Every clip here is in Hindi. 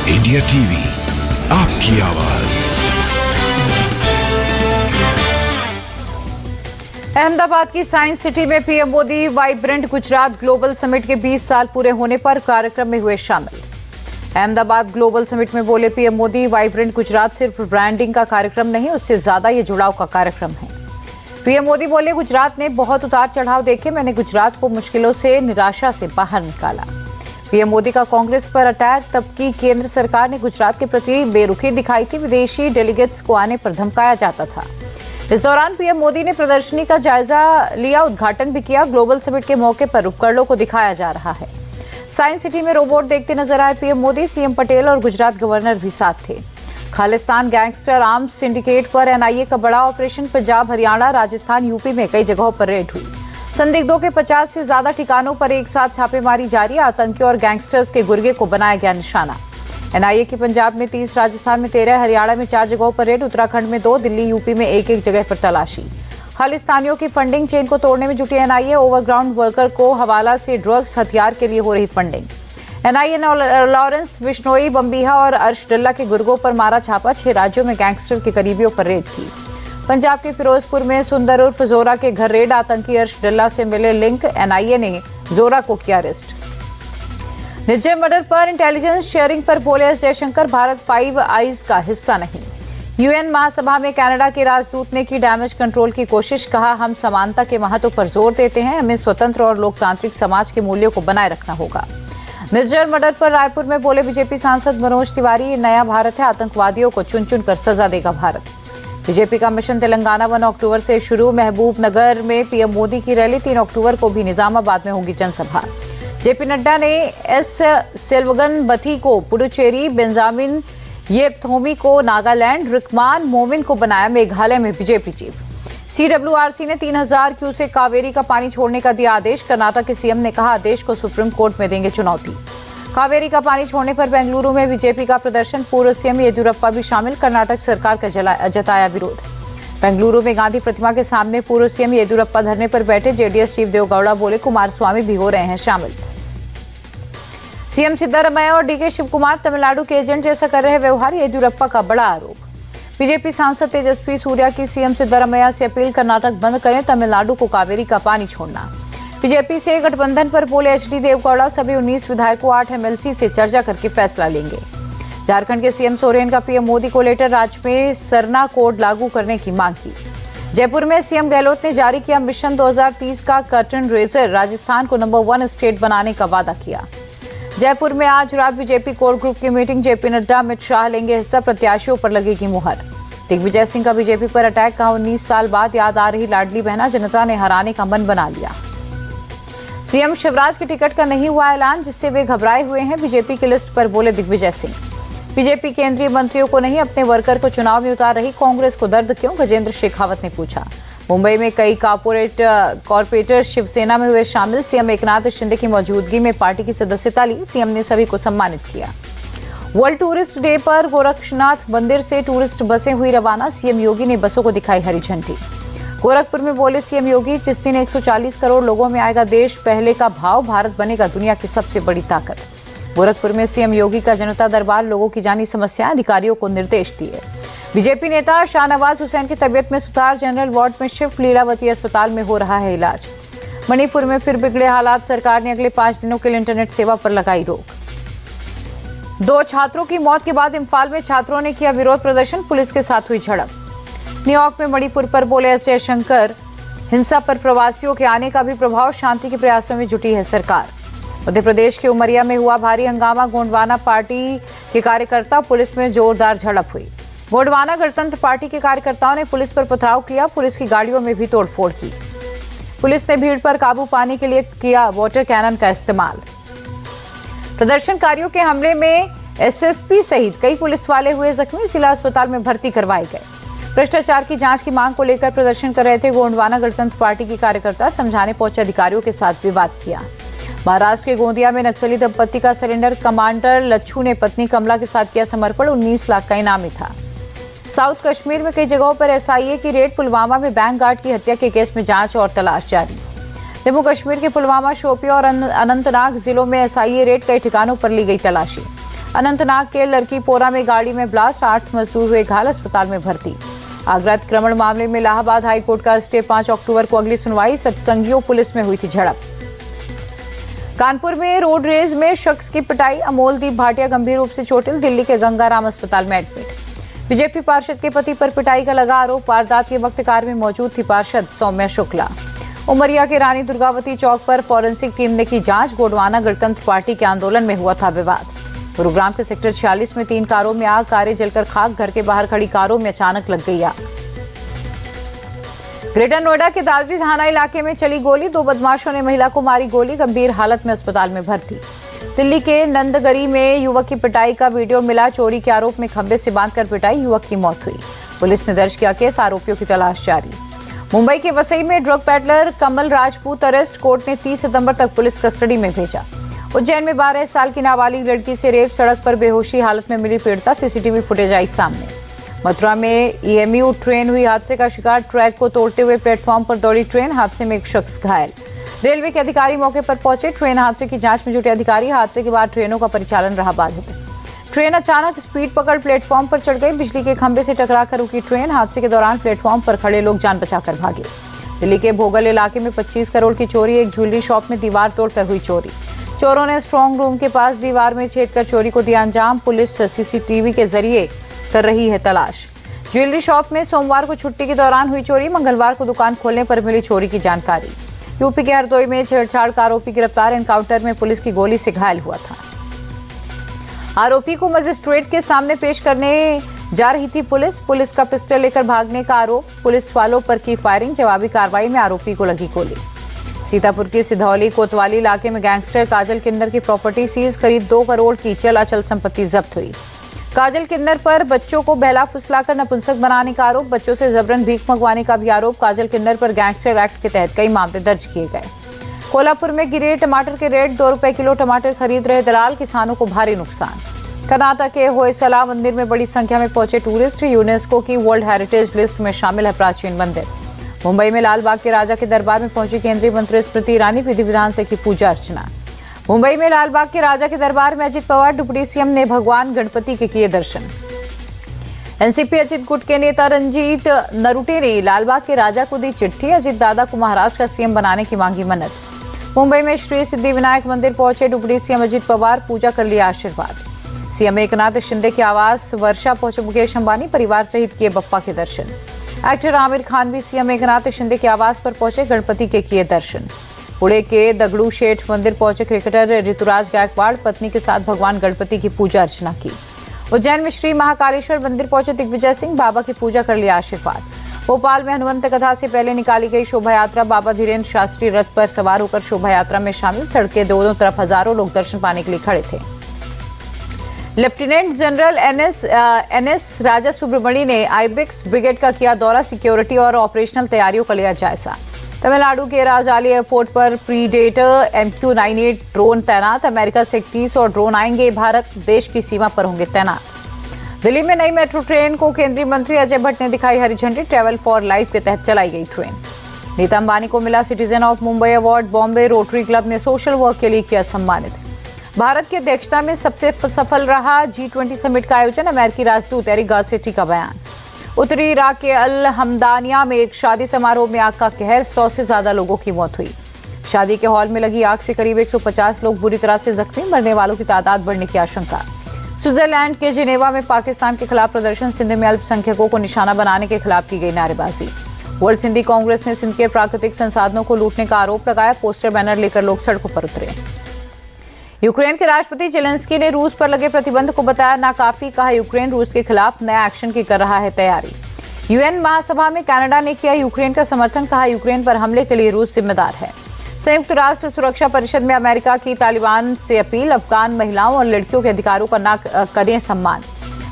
इंडिया टीवी, आपकी आवाज। अहमदाबाद की साइंस सिटी में PM Modi vibrant Gujarat global summit के 20 साल पूरे होने पर कार्यक्रम में हुए शामिल। अहमदाबाद ग्लोबल समिट में बोले पीएम मोदी, वाइब्रेंट गुजरात सिर्फ ब्रांडिंग का कार्यक्रम नहीं, उससे ज्यादा ये जुड़ाव का कार्यक्रम है। पीएम मोदी बोले, गुजरात ने बहुत उतार चढ़ाव देखे, मैंने गुजरात को मुश्किलों से, निराशा से बाहर निकाला। पीएम मोदी का कांग्रेस पर अटैक, तब की केंद्र सरकार ने गुजरात के प्रति बेरुखी दिखाई थी, विदेशी डेलीगेट्स को आने पर धमकाया जाता था। इस दौरान पीएम मोदी ने प्रदर्शनी का जायजा लिया, उद्घाटन भी किया। ग्लोबल समिट के मौके पर उपकरणों को दिखाया जा रहा है। साइंस सिटी में रोबोट देखते नजर आए पीएम मोदी, सीएम पटेल और गुजरात गवर्नर भी साथ थे। खालिस्तान गैंगस्टर आर्म्स सिंडिकेट पर एनआईए का बड़ा ऑपरेशन, पंजाब, हरियाणा, राजस्थान, यूपी में कई जगहों पर रेड हुई। संदिग्धों के 50 से ज्यादा ठिकानों पर एक साथ छापेमारी जारी, आतंकियों और गैंगस्टर्स के गुर्गे को बनाया गया निशाना। एनआईए की पंजाब में 30, राजस्थान में 13, हरियाणा में 4 जगहों पर रेड, उत्तराखंड में 2, दिल्ली, यूपी में एक जगह पर तलाशी। खालिस्तानियों की फंडिंग चेन को तोड़ने में जुटी एनआईए, ओवरग्राउंड वर्कर को हवाला से ड्रग्स, हथियार के लिए हो रही फंडिंग। एनआईए ने लॉरेंस बिश्नोई, बम्बीहा और अर्श डल्ला के गुर्गों पर मारा छापा। 6 राज्यों में गैंगस्टर के करीबियों पर रेड की। पंजाब के फिरोजपुर में सुंदर उर्फ जोरा के घर रेड, आतंकी अर्श डल्ला से मिले लिंक, एनआईए ने जोरा को किया अरेस्ट। निर्जय मर्डर पर इंटेलिजेंस शेयरिंग पर बोले एस जयशंकर, भारत 5 आइज का हिस्सा नहीं। यूएन महासभा में कनाडा के राजदूत ने की डैमेज कंट्रोल की कोशिश, कहा हम समानता के महत्व पर जोर देते हैं, हमें स्वतंत्र और लोकतांत्रिक समाज के मूल्यों को बनाए रखना होगा। निर्जय मर्डर पर रायपुर में बोले बीजेपी सांसद मनोज तिवारी, नया भारत है, आतंकवादियों को चुन चुन कर सजा देगा भारत। बीजेपी का मिशन तेलंगाना 1 अक्टूबर से शुरू, महबूब नगर में पीएम मोदी की रैली, 3 अक्टूबर को भी निजामाबाद में होगी जनसभा। जेपी नड्डा ने एस सेल्वगन बथी को पुडुचेरी, बेंजामिन येपथोमी को नागालैंड, रिकमान मोमिन को बनाया मेघालय में बीजेपी चीफ। सीडब्ल्यूआरसी ने 3000 क्यूसेक कावेरी का पानी छोड़ने का दिया आदेश, कर्नाटक के सीएम ने कहा आदेश को सुप्रीम कोर्ट में देंगे चुनौती। कावेरी का पानी छोड़ने पर बेंगलुरु में बीजेपी का प्रदर्शन, पूर्व सीएम येदियुरप्पा भी शामिल, कर्नाटक सरकार का जताया विरोध। बेंगलुरु में गांधी प्रतिमा के सामने पूर्व सीएम येदियुरप्पा धरने पर बैठे, जेडीएस चीफ देवेगौड़ा बोले कुमारस्वामी भी हो रहे हैं शामिल। सीएम सिद्धारमैया और डीके शिवकुमार तमिलनाडु के एजेंट जैसा कर रहे व्यवहार, येदियुरप्पा का बड़ा आरोप। बीजेपी सांसद तेजस्वी सूर्या की सीएम सिद्धारमैया से अपील, कर्नाटक बंद करें, तमिलनाडु को कावेरी का पानी छोड़ना। बीजेपी से गठबंधन पर बोले एचडी देवगौड़ा, सभी 19 विधायकों 8 एमएलसी से चर्चा करके फैसला लेंगे। झारखंड के सीएम सोरेन का पीएम मोदी को लेटर, राज्य में सरना कोड लागू करने की मांग की। जयपुर में सीएम गहलोत ने जारी किया मिशन 2030 का कर्टन रेजर, राजस्थान को नंबर 1 स्टेट बनाने का वादा किया। जयपुर में आज रात बीजेपी कोर ग्रुप की मीटिंग, जेपी नड्डा, अमित शाह लेंगे हिस्सा, प्रत्याशियों पर लगेगी मुहर। दिग्विजय सिंह का बीजेपी पर अटैक, कहा 19 साल बाद याद आ रही लाडली बहना, जनता ने हराने का मन बना लिया। सीएम शिवराज के टिकट का नहीं हुआ ऐलान, जिससे वे घबराए हुए हैं, बीजेपी की लिस्ट पर बोले दिग्विजय सिंह। बीजेपी केंद्रीय मंत्रियों को नहीं, अपने वर्कर को चुनाव में उतार रही कांग्रेस को दर्द क्यों, गजेंद्र शेखावत ने पूछा। मुंबई में कई कॉर्पोरेटर शिवसेना में हुए शामिल, सीएम एकनाथ शिंदे की मौजूदगी में पार्टी की सदस्यता ली, सीएम ने सभी को सम्मानित किया। वर्ल्ड टूरिस्ट डे पर गोरखनाथ मंदिर से टूरिस्ट बसें हुई रवाना, सीएम योगी ने बसों को दिखाई हरी झंडी। गोरखपुर में बोले सीएम योगी, चिश्ती ने 140 करोड़ लोगों में आएगा देश पहले का भाव, भारत बनेगा दुनिया की सबसे बड़ी ताकत। गोरखपुर में सीएम योगी का जनता दरबार, लोगों की जानी समस्याएं, अधिकारियों को निर्देश दिए। बीजेपी नेता शाहनवाज हुसैन की तबियत में सुधार, जनरल वार्ड में शिफ्ट, लीलावती अस्पताल में हो रहा है इलाज। मणिपुर में फिर बिगड़े हालात, सरकार ने अगले 5 दिनों के लिए इंटरनेट सेवा पर लगाई रोक। 2 छात्रों की मौत के बाद इम्फाल में छात्रों ने किया विरोध प्रदर्शन, पुलिस के साथ हुई झड़प। न्यूयॉर्क में मणिपुर पर बोले एस जयशंकर, हिंसा पर प्रवासियों के आने का भी प्रभाव, शांति के प्रयासों में जुटी है सरकार। मध्य प्रदेश के उमरिया में हुआ भारी हंगामा, गोंडवाना पार्टी के कार्यकर्ता, पुलिस में जोरदार झड़प हुई। गोंडवाना गणतंत्र पार्टी के कार्यकर्ताओं ने पुलिस पर पथराव किया, पुलिस की गाड़ियों में भी तोड़फोड़ की। पुलिस ने भीड़ पर काबू पाने के लिए किया वाटर कैनन का इस्तेमाल। प्रदर्शनकारियों के हमले में एसएसपी सहित कई पुलिस वाले हुए जख्मी, जिला अस्पताल में भर्ती करवाए गए। भ्रष्टाचार की जांच की मांग को लेकर प्रदर्शन कर रहे थे गोंडवाना गणतंत्र पार्टी के कार्यकर्ता, समझाने पहुंचे अधिकारियों के साथ विवाद किया। महाराष्ट्र के गोंदिया में नक्सली दंपत्ति का सरेंडर, कमांडर लच्छू ने पत्नी कमला के साथ किया समर्पण, 19 लाख का इनामी था। साउथ कश्मीर में कई जगहों पर एसआईए की रेड, पुलवामा में बैंक गार्ड की हत्या के केस में जांच और तलाश जारी। जम्मू कश्मीर के पुलवामा, शोपियां और अनंतनाग जिलों में एसआईए रेड, कई ठिकानों पर ली गई तलाशी। अनंतनाग के लड़कीपोरा में गाड़ी में ब्लास्ट, 8 मजदूर हुए घायल, अस्पताल में भर्ती। आगरा अतिक्रमण मामले में इलाहाबाद हाईकोर्ट का स्टे, 5 अक्टूबर को अगली सुनवाई। सत्संगियों पुलिस में हुई थी झड़प। कानपुर में रोड रेज में शख्स की पिटाई, अमोलदीप भाटिया गंभीर रूप से चोटिल, दिल्ली के गंगाराम अस्पताल में एडमिट। बीजेपी पार्षद के पति पर पिटाई का लगा आरोप, वारदात के वक्त कार में मौजूद थी पार्षद सौम्या शुक्ला। उमरिया के रानी दुर्गावती चौक पर फॉरेंसिक टीम ने की जांच, गोंडवाना गणतंत्र पार्टी के आंदोलन में हुआ था विवाद। गुरुग्राम के सेक्टर 46 में 3 कारों में आग, कारें जलकर खाक, घर के बाहर खड़ी कारों में अचानक लग गई आग। ग्रेटर नोएडा के दादरी थाना इलाके में चली गोली, 2 बदमाशों ने महिला को मारी गोली, गंभीर हालत में अस्पताल में भर्ती। दिल्ली के नंदगरी में युवक की पिटाई का वीडियो मिला, चोरी के आरोप में खंभे से बांधकर पिटाई, युवक की मौत हुई। पुलिस ने दर्ज किया केस, आरोपियों की तलाश जारी। मुंबई के वसई में ड्रग पेडलर कमल राजपूत अरेस्ट, कोर्ट ने 30 सितंबर तक पुलिस कस्टडी में भेजा। उज्जैन में 12 साल की नाबालिग लड़की से रेप, सड़क पर बेहोशी हालत में मिली पीड़िता, सीसीटीवी फुटेज आई सामने। मथुरा में ईएमयू ट्रेन हुई हादसे का शिकार, ट्रैक को तोड़ते हुए प्लेटफॉर्म पर दौड़ी ट्रेन, हादसे में एक शख्स घायल। रेलवे के अधिकारी मौके पर पहुंचे, ट्रेन हादसे की जांच में जुटे अधिकारी, हादसे के बाद ट्रेनों का परिचालन रहा बाधित। ट्रेन अचानक स्पीड पकड़ प्लेटफॉर्म पर चढ़ गई, बिजली के खंभे से टकराकर रुकी ट्रेन, हादसे के दौरान प्लेटफॉर्म पर खड़े लोग जान बचाकर भागे। दिल्ली के भोगल इलाके में 25 करोड़ की चोरी, एक ज्वेलरी शॉप में दीवार तोड़कर हुई चोरी। चोरों ने स्ट्रांग रूम के पास दीवार में छेद कर चोरी को दिया अंजाम, पुलिस सीसीटीवी के जरिए कर रही है तलाश। ज्वेलरी शॉप में सोमवार को छुट्टी के दौरान हुई चोरी, मंगलवार को दुकान खोलने पर मिली चोरी की जानकारी। यूपी के हरदोई में छेड़छाड़ का आरोपी गिरफ्तार, एनकाउंटर में पुलिस की गोली से घायल हुआ था। आरोपी को मजिस्ट्रेट के सामने पेश करने जा रही थी पुलिस का पिस्टल लेकर भागने का आरोप, पुलिस वालों पर की फायरिंग, जवाबी कार्रवाई में आरोपी को लगी गोली। सीतापुर के सिधौली कोतवाली इलाके में गैंगस्टर काजल किन्नर की प्रॉपर्टी सीज, करीब 2 करोड़ की चल अचल संपत्ति जब्त हुई। काजल किन्नर पर बच्चों को बहला फुसलाकर नपुंसक बनाने का आरोप, बच्चों से जबरन भीख मंगवाने का भी आरोप। काजल किन्नर पर गैंगस्टर एक्ट के तहत कई मामले दर्ज किए गए। कोल्हापुर में गिरे टमाटर के रेट, 2 रुपए किलो टमाटर खरीद रहे दलाल, किसानों को भारी नुकसान। कर्नाटक के होयसला मंदिर में बड़ी संख्या में पहुंचे टूरिस्ट, यूनेस्को की वर्ल्ड हेरिटेज लिस्ट में शामिल है प्राचीन मंदिर। मुंबई में लालबाग के राजा के दरबार में पहुंची केंद्रीय मंत्री स्मृति ईरानी, विधि विधान से की पूजा अर्चना। मुंबई में लालबाग के राजा के दरबार में अजित पवार, डिप्टी सीएम ने भगवान गणपति के किए दर्शन। एनसीपी अजित गुट के नेता रंजीत नरूटे ने लालबाग के राजा को दी चिट्ठी, अजित दादा को महाराष्ट्र का सीएम बनाने की मांगी मन्नत। मुंबई में श्री सिद्धिविनायक मंदिर पहुंचे डिप्टी सीएम अजित पवार, पूजा कर लिया आशीर्वाद। सीएम एकनाथ शिंदे के आवास वर्षा पहुंचे मुकेश अंबानी, परिवार सहित किए बप्पा के दर्शन। एक्टर आमिर खान भी सीएम एकनाथ शिंदे के आवास पर पहुंचे, गणपति के किए दर्शन। पुणे के दगड़ू शेठ मंदिर पहुंचे क्रिकेटर ऋतुराज गायकवाड़, पत्नी के साथ भगवान गणपति की पूजा अर्चना की। उज्जैन में श्री महाकालेश्वर मंदिर पहुंचे दिग्विजय सिंह, बाबा की पूजा कर लिया आशीर्वाद। भोपाल में हनुमंत कथा से पहले निकाली गई शोभा यात्रा, बाबा धीरेन्द्र शास्त्री रथ पर सवार होकर शोभा यात्रा में शामिल, सड़कें दोनों तरफ हजारों लोग दर्शन पाने के लिए खड़े थे। लेफ्टिनेंट जनरल एनएस राजा सुब्रमणी ने आईबेक्स ब्रिगेड का किया दौरा, सिक्योरिटी और ऑपरेशनल तैयारियों का लिया जायजा। तमिलनाडु के राजाली एयरपोर्ट पर प्रीडेटर MQ-98 ड्रोन तैनात, अमेरिका से 31 और ड्रोन आएंगे भारत, देश की सीमा पर होंगे तैनात। दिल्ली में नई मेट्रो ट्रेन को केंद्रीय मंत्री अजय भट्ट ने दिखाई हरी झंडी, ट्रैवल फॉर लाइफ के तहत चलाई गई ट्रेन। नीता अंबानी को मिला citizen of Mumbai award, Bombay rotary club ने सोशल वर्क के लिए किया सम्मानित। भारत की अध्यक्षता में सबसे सफल रहा G20 समिट का आयोजन, अमेरिकी राजदूत एरिक गारसेटी का बयान। उत्तरी इराक के अल हमदानिया में एक शादी समारोह में आग का कहर, 100 से ज्यादा लोगों की मौत हुई। शादी के हॉल में लगी आग से करीब 150 लोग बुरी तरह से जख्मी, मरने वालों की तादाद बढ़ने की आशंका। स्विट्जरलैंड के जिनेवा में पाकिस्तान के खिलाफ प्रदर्शन, सिंध में अल्पसंख्यकों को निशाना बनाने के खिलाफ की गई नारेबाजी। वर्ल्ड सिंधी कांग्रेस ने सिंध के प्राकृतिक संसाधनों को लूटने का आरोप लगाया, पोस्टर बैनर लेकर लोग सड़कों पर उतरे। यूक्रेन के राष्ट्रपति जेलेंस्की ने रूस पर लगे प्रतिबंध को बताया नाकाफी, कहा यूक्रेन रूस के खिलाफ नया एक्शन की कर रहा है तैयारी। यूएन महासभा में कनाडा ने किया यूक्रेन का समर्थन, कहा यूक्रेन पर हमले के लिए रूस जिम्मेदार है। संयुक्त राष्ट्र सुरक्षा परिषद में अमेरिका की तालिबान से अपील, अफगान महिलाओं और लड़कियों के अधिकारों का न करें सम्मान।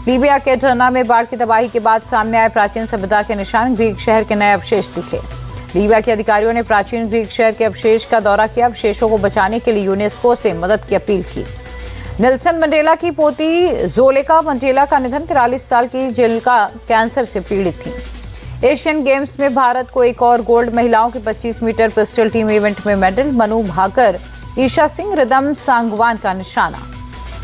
लीबिया के टर्ना में बाढ़ की तबाही के बाद सामने आए प्राचीन सभ्यता के निशान, ग्रीक शहर के नए अवशेष दिखे। लीबिया के अधिकारियों ने प्राचीन ग्रीक शहर के अवशेष का दौरा किया, अवशेषों को बचाने के लिए यूनेस्को से मदद की अपील की। नेल्सन मंडेला की पोती जोलेका मंडेला का निधन, 43 साल की जेलिका कैंसर से पीड़ित थी। एशियन गेम्स में भारत को एक और गोल्ड, महिलाओं के 25 मीटर पिस्टल टीम इवेंट में मेडल, मनु भाकर, ईशा सिंह, रिदम सांगवान का निशाना।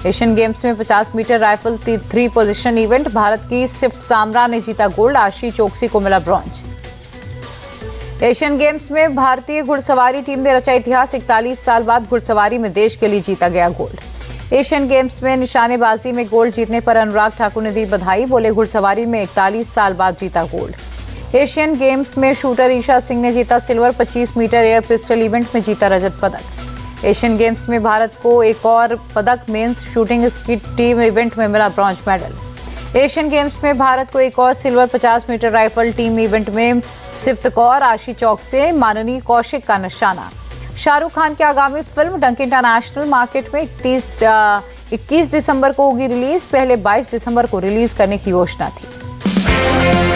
एशियन गेम्स में 50 meter rifle 3 position event Bharat की सिफ्ट सामरा ने जीता गोल्ड, आशी चोकसी को मिला ब्रॉन्ज। एशियन गेम्स में भारतीय घुड़सवारी टीम ने रचा इतिहास, 41 साल बाद घुड़सवारी में देश के लिए जीता गया गोल्ड। एशियन गेम्स में निशानेबाजी में गोल्ड जीतने पर अनुराग ठाकुर ने दी बधाई, बोले घुड़सवारी में 41 साल बाद जीता गोल्ड। एशियन गेम्स में शूटर ईशा सिंह ने जीता silver, 25 meter air pistol event में जीता रजत पदक। एशियन गेम्स में भारत को एक और पदक, men's shooting skeet team event में मिला ब्रॉन्ज मेडल। एशियन गेम्स में भारत को एक और silver, 50 meter rifle team event में सिफ्त कौर, आशी चौक से माननीय कौशिक का निशाना। शाहरुख खान की आगामी फिल्म डंक इंटरनेशनल मार्केट में 21 दिसंबर को होगी रिलीज, पहले 22 दिसंबर को रिलीज करने की योजना थी।